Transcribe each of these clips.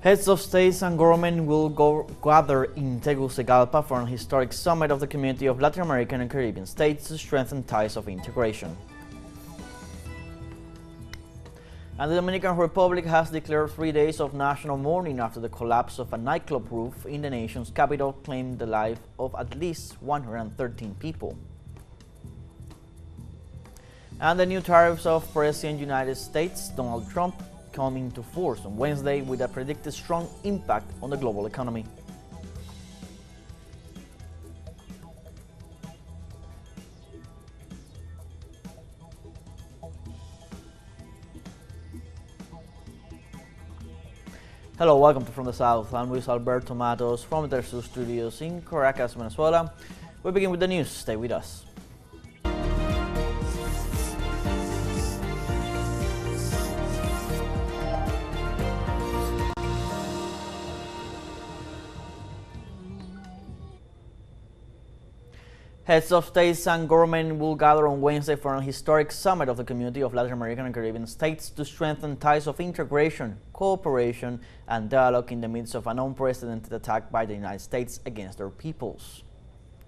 Heads of states and government will gather in Tegucigalpa for an historic summit of the community of Latin American and Caribbean states to strengthen ties of integration. And the Dominican Republic has declared 3 days of national mourning after the collapse of a nightclub roof in the nation's capital claimed the life of at least 113 people. And the new tariffs of President of the United States, Donald Trump, come into force on Wednesday with a predicted strong impact on the global economy. Hello, welcome to From the South. I'm Luis Alberto Matos from the teleSUR studios in Caracas, Venezuela. We begin with the news. Stay with us. Heads of states and government will gather on Wednesday for an historic summit of the community of Latin American and Caribbean states to strengthen ties of integration, cooperation, and dialogue in the midst of an unprecedented attack by the United States against their peoples.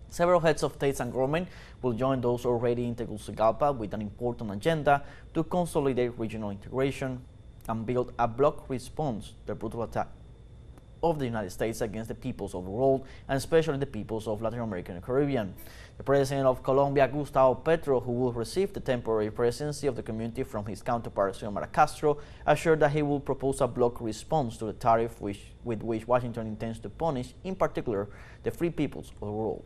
Several heads of states and government will join those already in Tegucigalpa with an important agenda to consolidate regional integration and build a bloc response to the brutal attack of the United States against the peoples of the world, and especially the peoples of Latin America and Caribbean. The President of Colombia, Gustavo Petro, who will receive the temporary presidency of the community from his counterpart, Xiomara Castro, assured that he will propose a bloc response to the tariff with which Washington intends to punish, in particular, the free peoples of the world.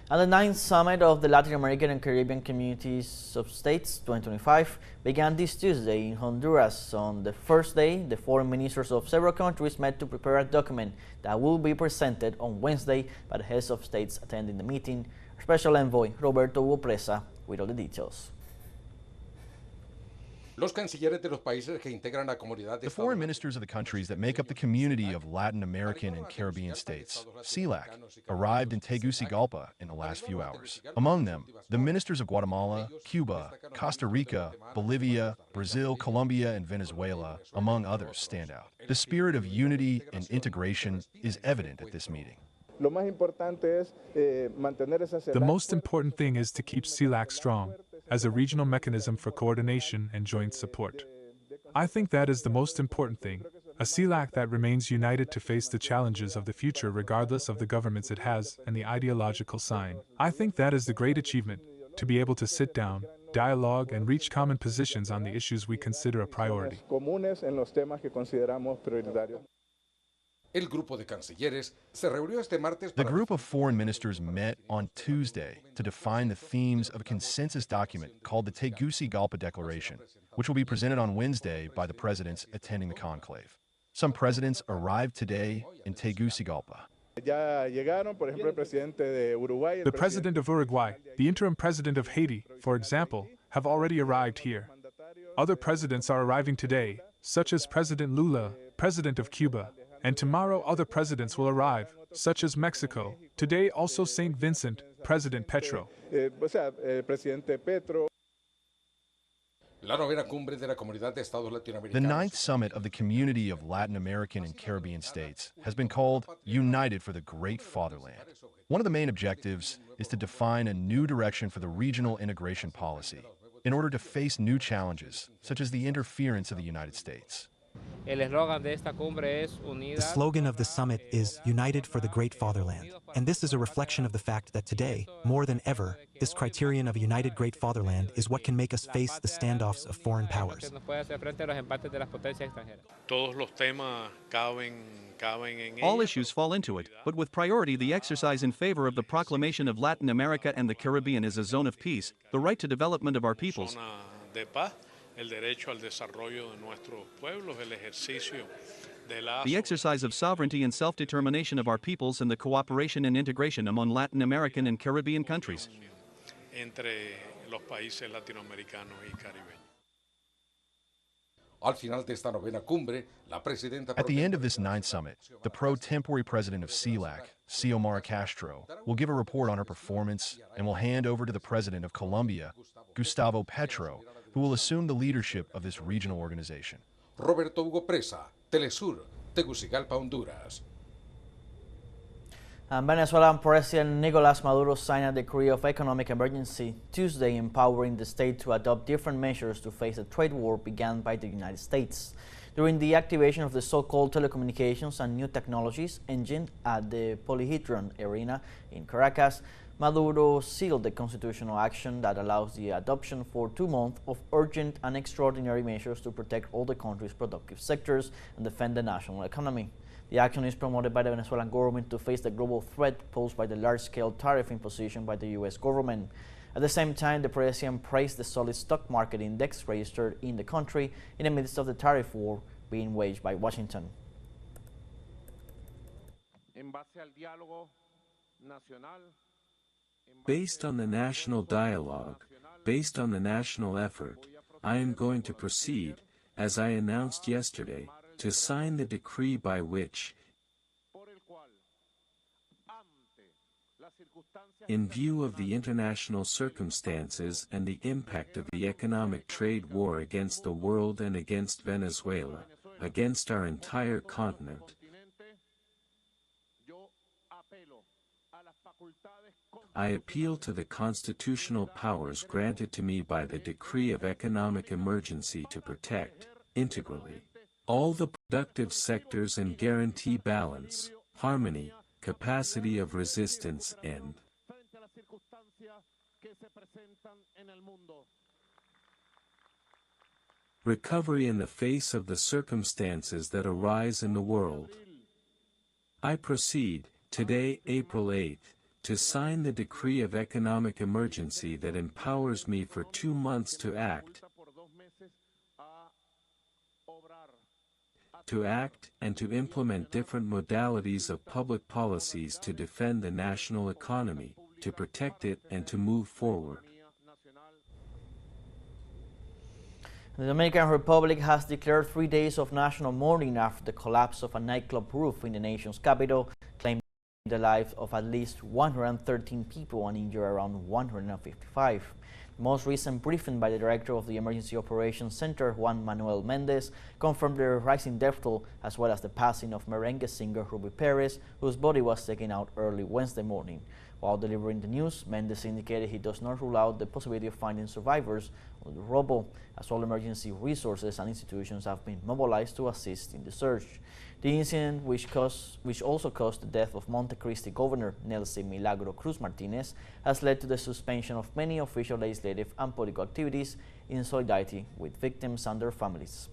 And the 9th Summit of the Latin American and Caribbean Communities of States 2025 began this Tuesday in Honduras. On the first day, the foreign ministers of several countries met to prepare a document that will be presented on Wednesday by the heads of states attending the meeting. Special Envoy Roberto Hugo Presa with all the details. The foreign ministers of the countries that make up the community of Latin American and Caribbean states, CELAC, arrived in Tegucigalpa in the last few hours. Among them, the ministers of Guatemala, Cuba, Costa Rica, Bolivia, Brazil, Colombia, and Venezuela, among others, stand out. The spirit of unity and integration is evident at this meeting. The most important thing is to keep CELAC strong as a regional mechanism for coordination and joint support. I think that is the most important thing, a CELAC that remains united to face the challenges of the future regardless of the governments it has and the ideological sign. I think that is the great achievement, to be able to sit down, dialogue, and reach common positions on the issues we consider a priority. The group of foreign ministers met on Tuesday to define the themes of a consensus document called the Tegucigalpa Declaration, which will be presented on Wednesday by the presidents attending the conclave. Some presidents arrived today in Tegucigalpa. The president of Uruguay, the interim president of Haiti, for example, have already arrived here. Other presidents are arriving today, such as President Lula, president of Cuba, and tomorrow other presidents will arrive, such as Mexico. Today also St. Vincent, President Petro. The 9th Summit of the Community of Latin American and Caribbean States has been called United for the Great Fatherland. One of the main objectives is to define a new direction for the regional integration policy in order to face new challenges, such as the interference of the United States. The slogan of the summit is United for the Great Fatherland, and this is a reflection of the fact that today, more than ever, this criterion of a united Great Fatherland is what can make us face the standoffs of foreign powers. All issues fall into it, but with priority the exercise in favor of the proclamation of Latin America and the Caribbean as a zone of peace, the right to development of our peoples, the exercise of sovereignty and self-determination of our peoples, and the cooperation and integration among Latin American and Caribbean countries. At the end of this 9th Summit, the pro-tempore president of CELAC, Xiomara Castro, will give a report on her performance and will hand over to the president of Colombia, Gustavo Petro, who will assume the leadership of this regional organization. Roberto Hugo Presa, TeleSUR, Tegucigalpa, Honduras. And Venezuelan President Nicolas Maduro signed a decree of economic emergency Tuesday, empowering the state to adopt different measures to face the trade war begun by the United States. During the activation of the so-called telecommunications and new technologies engine at the Polyhedron Arena in Caracas, Maduro sealed the constitutional action that allows the adoption for 2 months of urgent and extraordinary measures to protect all the country's productive sectors and defend the national economy. The action is promoted by the Venezuelan government to face the global threat posed by the large-scale tariff imposition by the U.S. government. At the same time, the president praised the solid stock market index registered in the country in the midst of the tariff war being waged by Washington. Based on the national dialogue, based on the national effort, I am going to proceed, as I announced yesterday, to sign the decree by which, in view of the international circumstances and the impact of the economic trade war against the world and against Venezuela, against our entire continent, I appeal to the constitutional powers granted to me by the decree of economic emergency to protect, integrally, all the productive sectors and guarantee balance, harmony, capacity of resistance and recovery in the face of the circumstances that arise in the world. I proceed, today, April 8th, to sign the decree of economic emergency that empowers me for 2 months to act and to implement different modalities of public policies to defend the national economy, to protect it and to move forward. The Dominican Republic has declared 3 days of national mourning after the collapse of a nightclub roof in the nation's capital, claiming the lives of at least 113 people and injured around 155. The most recent briefing by the director of the Emergency Operations Center, Juan Manuel Mendez, confirmed the rising death toll as well as the passing of merengue singer Ruby Perez, whose body was taken out early Wednesday morning. While delivering the news, Mendez indicated he does not rule out the possibility of finding survivors of the rubble, as all emergency resources and institutions have been mobilized to assist in the search. The incident, which also caused the death of Montecristi Governor Nelson Milagro Cruz Martinez, has led to the suspension of many official, legislative and political activities in solidarity with victims and their families.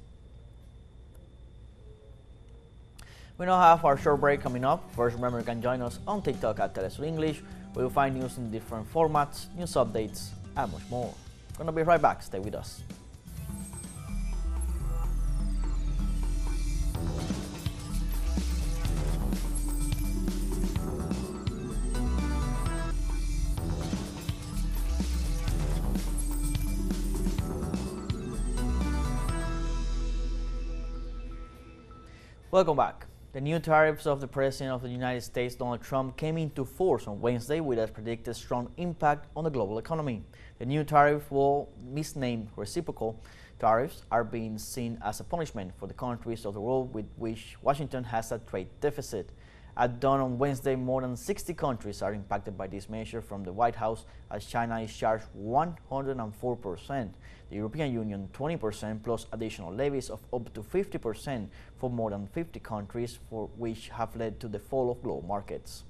We now have our short break coming up. First, remember you can join us on TikTok at teleSUR English, where you'll find news in different formats, news updates, and much more. Gonna be right back. Stay with us. Welcome back. The new tariffs of the President of the United States, Donald Trump, came into force on Wednesday with a predicted strong impact on the global economy. The new tariff, while misnamed reciprocal tariffs, are being seen as a punishment for the countries of the world with which Washington has a trade deficit. At dawn on Wednesday, more than 60 countries are impacted by this measure from the White House, as China is charged 104%, the European Union 20%, plus additional levies of up to 50% for more than 50 countries, for which have led to the fall of global markets.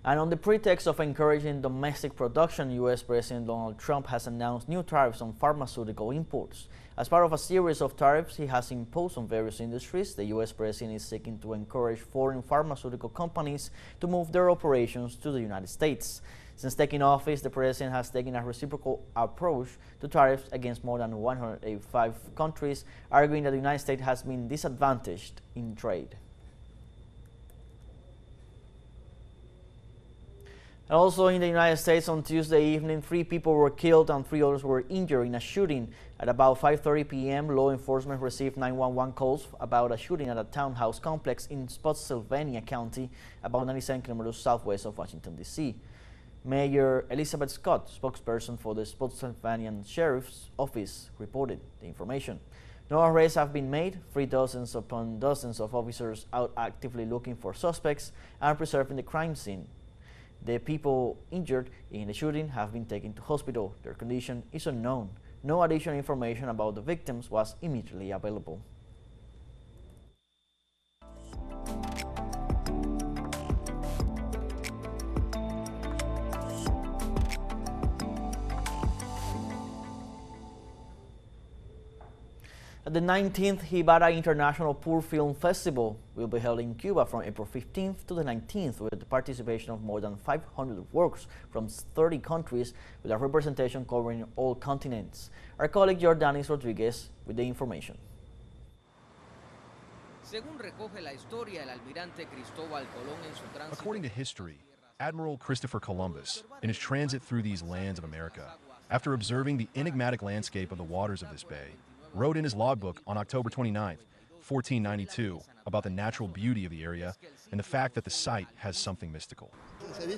And on the pretext of encouraging domestic production, U.S. President Donald Trump has announced new tariffs on pharmaceutical imports. As part of a series of tariffs he has imposed on various industries, the U.S. President is seeking to encourage foreign pharmaceutical companies to move their operations to the United States. Since taking office, the President has taken a reciprocal approach to tariffs against more than 185 countries, arguing that the United States has been disadvantaged in trade. Also in the United States, on Tuesday evening, 3 people were killed and 3 others were injured in a shooting. At about 5:30 p.m., law enforcement received 911 calls about a shooting at a townhouse complex in Spotsylvania County, about 97 kilometers southwest of Washington, D.C. Mayor Elizabeth Scott, spokesperson for the Spotsylvania Sheriff's Office, reported the information. No arrests have been made. 3 dozens upon dozens of officers out actively looking for suspects and preserving the crime scene. The people injured in the shooting have been taken to hospital. Their condition is unknown. No additional information about the victims was immediately available. The 19th Jibara International Poor Film Festival will be held in Cuba from April 15th to the 19th with the participation of more than 500 works from 30 countries with a representation covering all continents. Our colleague Jordanis Rodriguez with the information. According to history, Admiral Christopher Columbus, in his transit through these lands of America, after observing the enigmatic landscape of the waters of this bay, wrote in his logbook on October 29, 1492, about the natural beauty of the area and the fact that the site has something mystical. It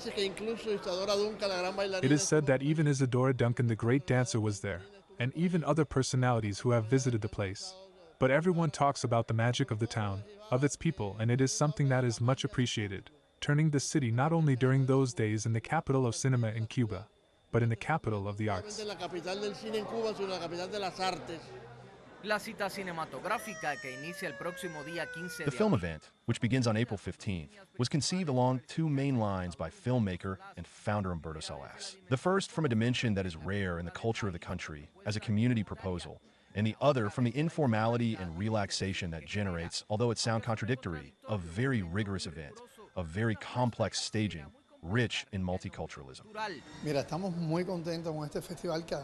is said that even Isadora Duncan, the great dancer, was there, and even other personalities who have visited the place. But everyone talks about the magic of the town, of its people, and it is something that is much appreciated, turning the city not only during those days in the capital of cinema in Cuba, but in the capital of the arts. The film event, which begins on April 15th, was conceived along 2 main lines by filmmaker and founder Humberto Salas. The first from a dimension that is rare in the culture of the country as a community proposal, and the other from the informality and relaxation that generates, although it sounds contradictory, a very rigorous event, a very complex staging, rich in multiculturalism.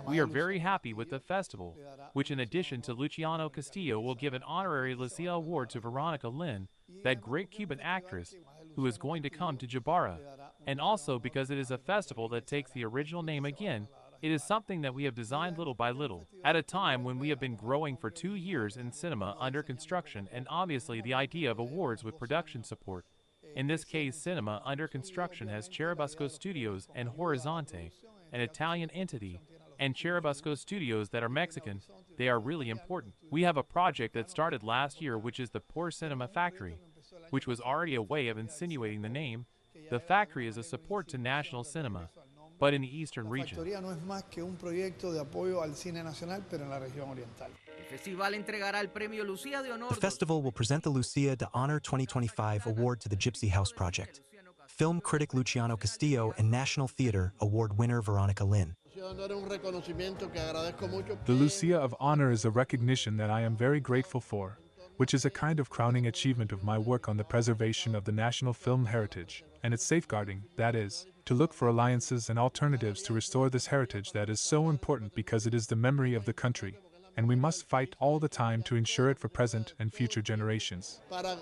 We are very happy with the festival, which in addition to Luciano Castillo will give an honorary Lucia Award to Veronica Lynn, that great Cuban actress, who is going to come to Jabara. And also because it is a festival that takes the original name again, it is something that we have designed little by little, at a time when we have been growing for 2 years in cinema under construction, and obviously the idea of awards with production support. In this case, cinema under construction has Cherubusco Studios and Horizonte, an Italian entity, and Cherubusco Studios that are Mexican. They are really important. We have a project that started last year, which is the Poor Cinema Factory, which was already a way of insinuating the name. The factory is a support to national cinema, but in the eastern region. The festival will present the Lucia de Honor 2025 award to the Gypsy House Project, film critic Luciano Castillo, and National Theater Award winner Veronica Lynn. The Lucia of Honor is a recognition that I am very grateful for, which is a kind of crowning achievement of my work on the preservation of the national film heritage, and its safeguarding, that is, to look for alliances and alternatives to restore this heritage that is so important because it is the memory of the country, and we must fight all the time to ensure it for present and future generations. The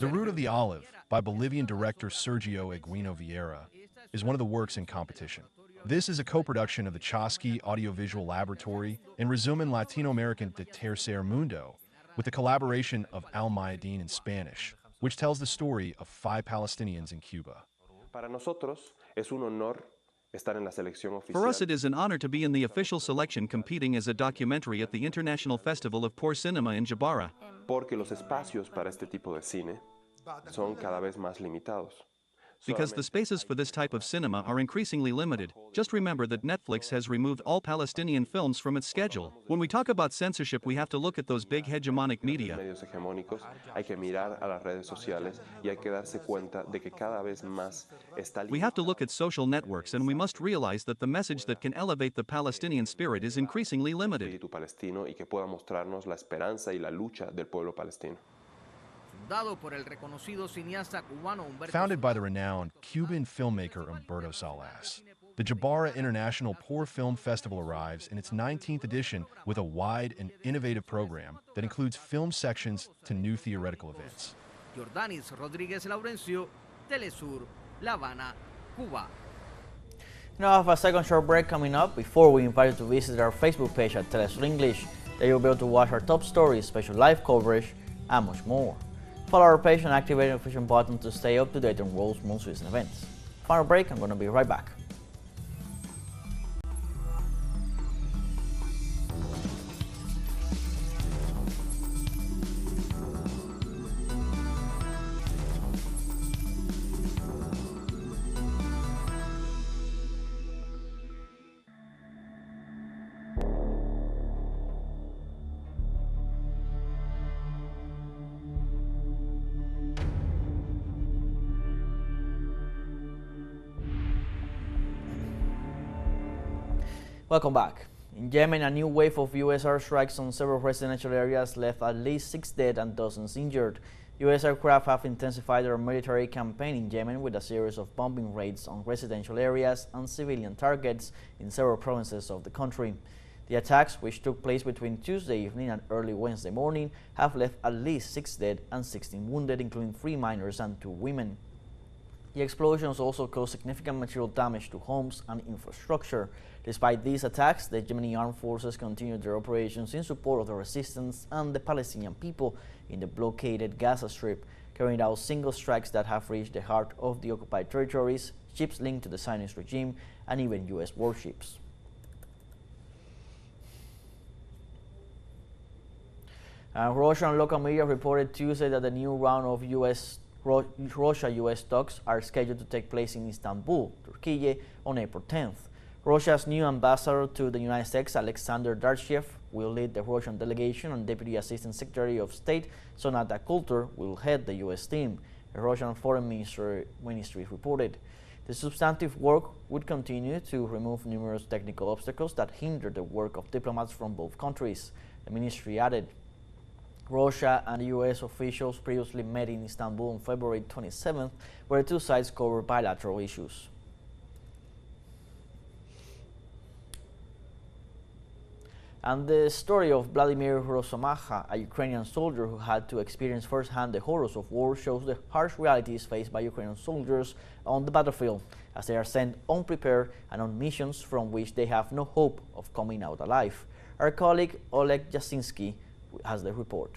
Root of the Olive, by Bolivian director Sergio Eguino Vieira, is one of the works in competition. This is a co-production of the Chosky Audiovisual Laboratory and Resumen Latino-American de Tercer Mundo, with the collaboration of Al Mayadeen in Spanish, which tells the story of 5 Palestinians in Cuba. For us, it is an honor to be in the official selection competing as a documentary at the International Festival of Poor Cinema in Jabara. Because the spaces for this type of cinema are increasingly limited. Just remember that Netflix has removed all Palestinian films from its schedule. When we talk about censorship, we have to look at those big hegemonic media. We have to look at social networks, and we must realize that the message that can elevate the Palestinian spirit is increasingly limited. Founded by the renowned Cuban filmmaker Humberto Salas, the Jabara International Poor Film Festival arrives in its 19th edition with a wide and innovative program that includes film sections to new theoretical events. Jordanis Rodriguez Laurencio, teleSUR, La Habana, Cuba. Now I have a second short break coming up before we invite you to visit our Facebook page at teleSUR English. There you'll be able to watch our top stories, special live coverage, and much more. Follow our page and activate the notification button to stay up to date on world's most recent events. Final break, I'm going to be right back. Welcome back. In Yemen, a new wave of U.S. airstrikes on several residential areas left at least 6 dead and dozens injured. U.S. aircraft have intensified their military campaign in Yemen with a series of bombing raids on residential areas and civilian targets in several provinces of the country. The attacks, which took place between Tuesday evening and early Wednesday morning, have left at least 6 dead and 16 wounded, including 3 minors and 2 women. The explosions also caused significant material damage to homes and infrastructure. Despite these attacks, the Yemeni armed forces continued their operations in support of the resistance and the Palestinian people in the blockaded Gaza Strip, carrying out single strikes that have reached the heart of the occupied territories, ships linked to the Zionist regime, and even U.S. warships. Russian local media reported Tuesday that the new round of Russia-U.S. talks are scheduled to take place in Istanbul, Turkey, on April 10th. Russia's new ambassador to the United States, Alexander Darchev, will lead the Russian delegation, and Deputy Assistant Secretary of State Sonata Kultur will head the U.S. team, the Russian Foreign Ministry reported. The substantive work would continue to remove numerous technical obstacles that hinder the work of diplomats from both countries, the ministry added. Russia and U.S. officials previously met in Istanbul on February 27th, where the two sides covered bilateral issues. And the story of Vladimir Rosomaha, a Ukrainian soldier who had to experience firsthand the horrors of war, shows the harsh realities faced by Ukrainian soldiers on the battlefield, as they are sent unprepared and on missions from which they have no hope of coming out alive. Our colleague Oleg Jasinski has the report.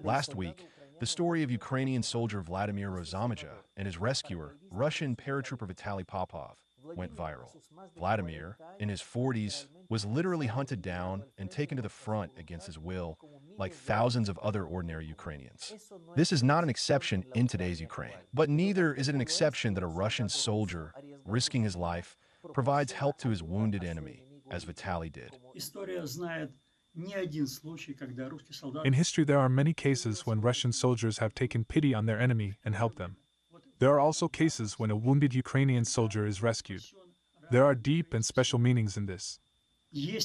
Last week, the story of Ukrainian soldier Vladimir Rosomaja and his rescuer, Russian paratrooper Vitaly Popov, went viral. Vladimir, in his 40s, was literally hunted down and taken to the front against his will, like thousands of other ordinary Ukrainians. This is not an exception in today's Ukraine, but neither is it an exception that a Russian soldier, risking his life, provides help to his wounded enemy, as Vitaly did. In history, there are many cases when Russian soldiers have taken pity on their enemy and helped them. There are also cases when a wounded Ukrainian soldier is rescued. There are deep and special meanings in this. We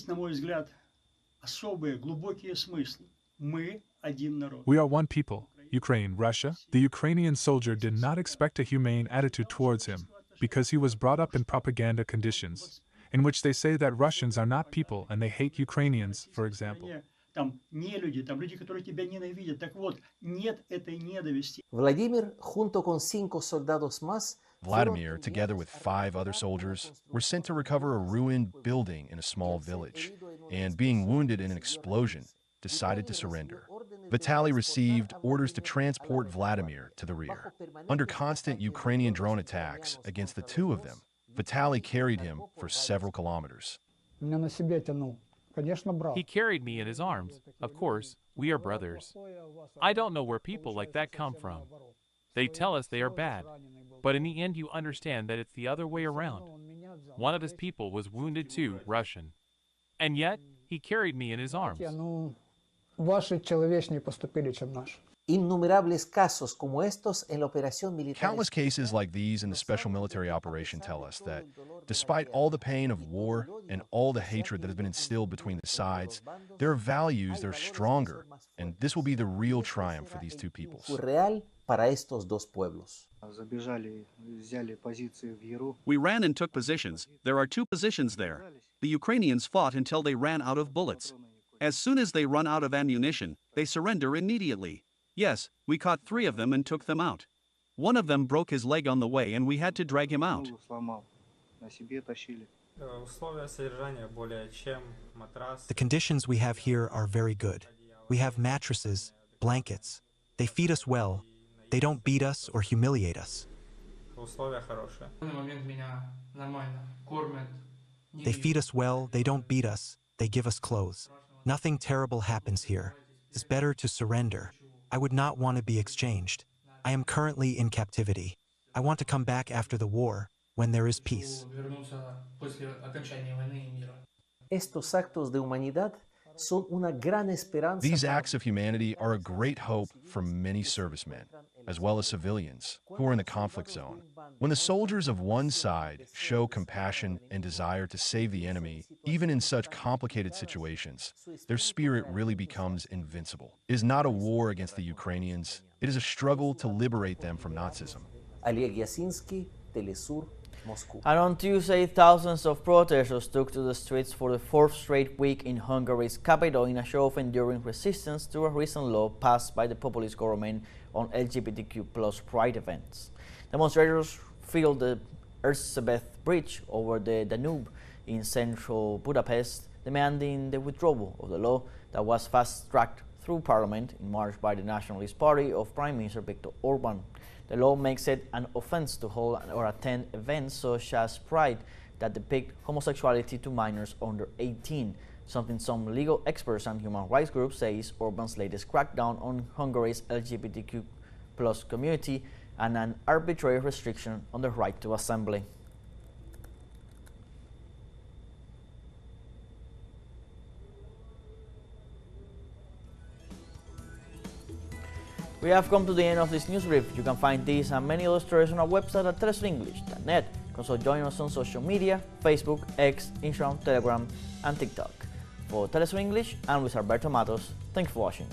are one people, Ukraine, Russia. The Ukrainian soldier did not expect a humane attitude towards him because he was brought up in propaganda conditions, in which they say that Russians are not people and they hate Ukrainians, for example. Vladimir, together with 5 other soldiers, were sent to recover a ruined building in a small village, and being wounded in an explosion, decided to surrender. Vitaly received orders to transport Vladimir to the rear. Under constant Ukrainian drone attacks against the 2 of them, Vitaly carried him for several kilometers. He carried me in his arms. Of course, we are brothers. I don't know where people like that come from. They tell us they are bad, but in the end you understand that it's the other way around. One of his people was wounded too, Russian. And yet, he carried me in his arms. Countless cases like these in the special military operation tell us that, despite all the pain of war and all the hatred that has been instilled between the sides, there are values that are stronger, and this will be the real triumph for these 2 peoples. We ran and took positions. There are 2 positions there. The Ukrainians fought until they ran out of bullets. As soon as they run out of ammunition, they surrender immediately. Yes, we caught 3 of them and took them out. One of them broke his leg on the way and we had to drag him out. The conditions we have here are very good. We have mattresses, blankets. They feed us well. They don't beat us or humiliate us. They feed us well, they don't beat us, they give us clothes. Nothing terrible happens here. It's better to surrender. I would not want to be exchanged. I am currently in captivity. I want to come back after the war, when there is peace. Estos actos de humanidad son una gran esperanza. These acts of humanity are a great hope for many servicemen, as well as civilians, who are in the conflict zone. When the soldiers of one side show compassion and desire to save the enemy, even in such complicated situations, their spirit really becomes invincible. It is not a war against the Ukrainians, it is a struggle to liberate them from Nazism. teleSUR, Moscow. And on Tuesday, thousands of protesters took to the streets for the fourth straight week in Hungary's capital in a show of enduring resistance to a recent law passed by the populist government on LGBTQ+ pride events. Demonstrators filled the Erzsébet Bridge over the Danube in central Budapest, demanding the withdrawal of the law that was fast-tracked through parliament in March by the Nationalist Party of Prime Minister Viktor Orban. The law makes it an offense to hold or attend events such as Pride that depict homosexuality to minors under 18, something some legal experts and human rights groups say is Orban's latest crackdown on Hungary's LGBTQ+ community and an arbitrary restriction on the right to assembly. We have come to the end of this news brief. You can find these and many other stories on our website at telesurenglish.net. You can also join us on social media, Facebook, X, Instagram, Telegram, and TikTok. For TeleSUR English, I'm Luis Alberto Matos. Thanks for watching.